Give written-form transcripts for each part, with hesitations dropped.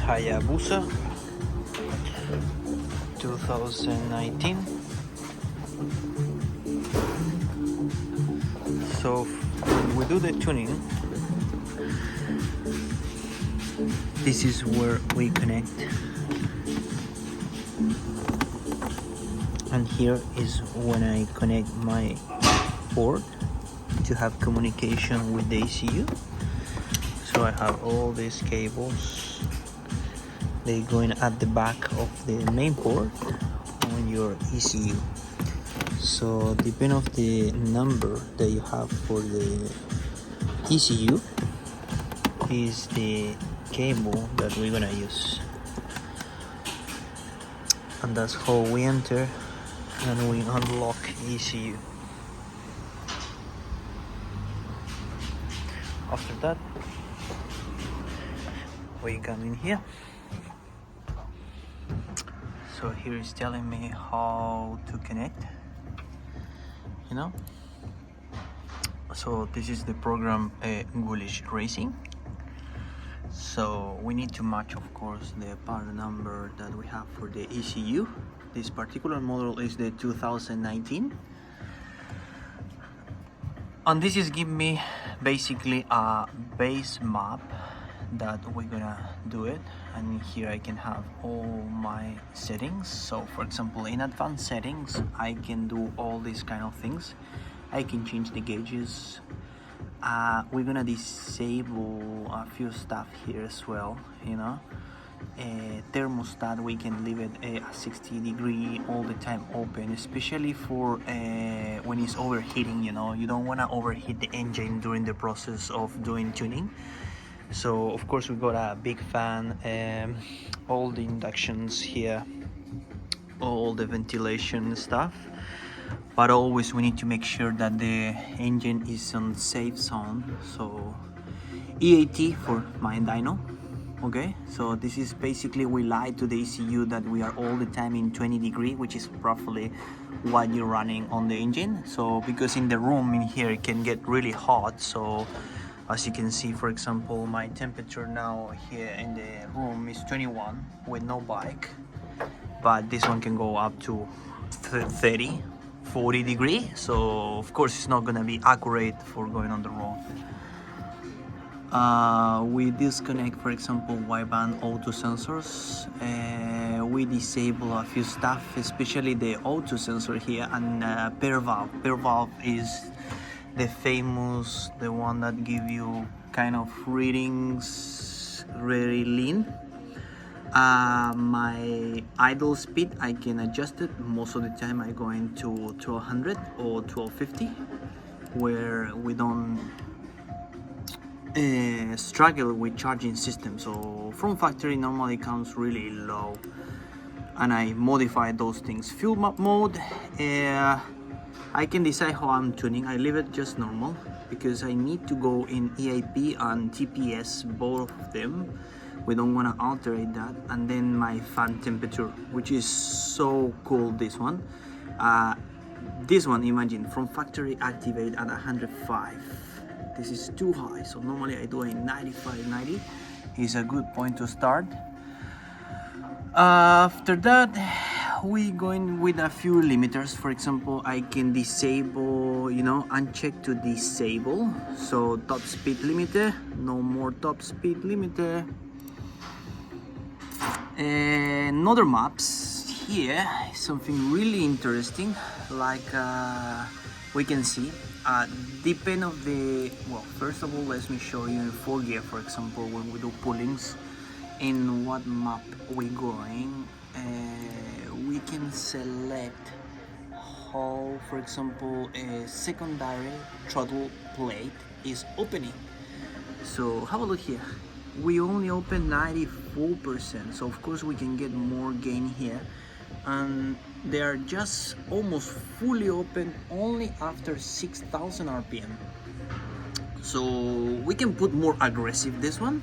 Hayabusa 2019. So when we do the tuning, this is where we connect, and here is when I connect my board to have communication with the ECU. So I have all these cables, they going at the back of the main port on your ECU. So depending of the number that you have for the ECU is the cable that we're gonna use, and that's how we enter and we unlock ECU. After that, we come in here. So here is telling me how to connect, you know. So this is the program Woolich Racing. So we need to match, of course, the part number that we have for the ECU. This particular model is the 2019, and this is give me basically a base map that we're gonna do it. And here I can have all my settings. So for example, in advanced settings I can do all these kind of things. I can change the gauges. We're gonna disable a few stuff here as well, you know. Thermostat, we can leave it at 60 degree all the time open, especially for when it's overheating, you know. You don't want to overheat the engine during the process of doing tuning. So of course we got a big fan, all the inductions here, all the ventilation stuff, but always we need to make sure that the engine is on safe zone. So EAT for my dyno. Okay, so this is basically, we lie to the ECU that we are all the time in 20 degree, which is roughly what you're running on the engine. So because in the room in here it can get really hot, so as you can see, for example, my temperature now here in the room is 21 with no bike, but this one can go up to 30, 40 degree. So of course it's not gonna be accurate for going on the road. We disconnect, for example, wideband auto sensors. We disable a few stuff, especially the auto sensor here, and pair valve. Pair valve is the famous, the one that give you kind of readings very lean. My idle speed, I can adjust it. Most of the time I go into 1200 or 1250, where we don't struggle with charging system. So from factory normally comes really low, and I modify those things. Fuel map mode, I can decide how I'm tuning. I leave it just normal because I need to go in EIP and TPS, both of them. We don't want to alter that. And then my fan temperature, which is so cool, this one. This one, imagine, from factory activate at 105. This is too high, so normally I do a 95, 90. Is a good point to start. After that, we going with a few limiters. For example, I can disable, you know, uncheck to disable. So top speed limiter, no more top speed limiter. Another maps here, something really interesting, like we can see. Depend of the, well, first of all, let me show you in 4 gear, for example, when we do pullings, in what map we're going. We can select how, for example, a secondary throttle plate is opening. So have a look here. We only open 94%, so of course we can get more gain here. And they are just almost fully open only after 6,000 RPM. So we can put more aggressive this one.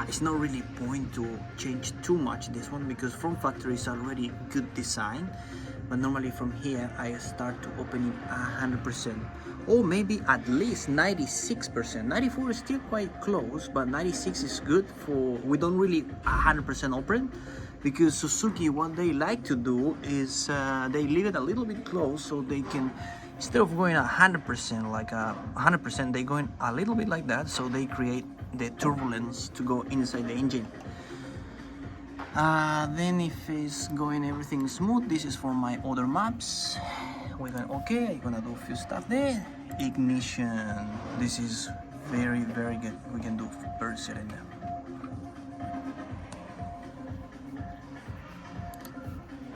It's not really point to change too much this one because from factory is already good design. but normally from here I start to open it 100%, or maybe at least 96%. 94 is still quite close, but 96 is good for, we don't really 100% open, because Suzuki, what they like to do is they leave it a little bit close, so they can, instead of going 100%, like 100%, they going a little bit like that, so they create the turbulence to go inside the engine. Then if it's going everything smooth, this is for my other maps. We're going okay, I'm gonna do a few stuff there. Ignition, this is very good. We can do per cylinder.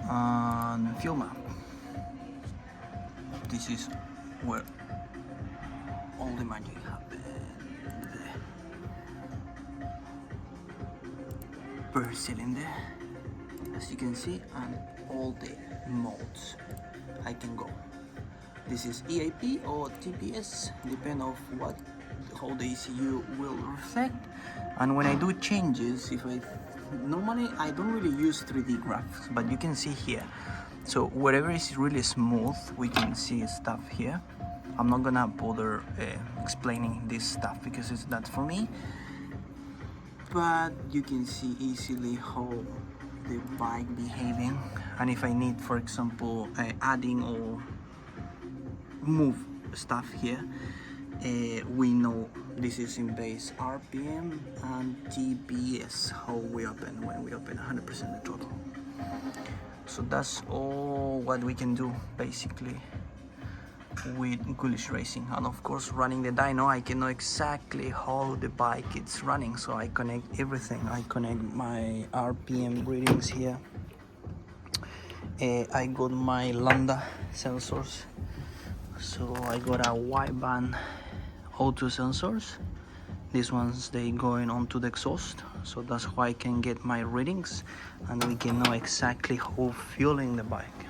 And fuel map, this is where all the magic happens. Per cylinder, as you can see, and all the modes I can go. This is EAP or TPS, depend of what, how the ECU will reflect. And when I do changes, if I normally I don't really use 3D graphs, but you can see here, so wherever is really smooth, we can see stuff here. I'm not gonna bother explaining this stuff because it's not for me, but you can see easily how the bike behaving. And if I need, for example, adding or move stuff here, we know this is in base RPM and TPS, how we open when we open 100% the throttle. So that's all what we can do basically with Woolich racing. And of course, running the dyno, I can know exactly how the bike is running, so I connect everything. I connect my RPM readings here. I got my lambda sensors, so I got a wideband O2 sensors. These ones, they going onto the exhaust, so that's why I can get my readings and we can know exactly how fueling the bike.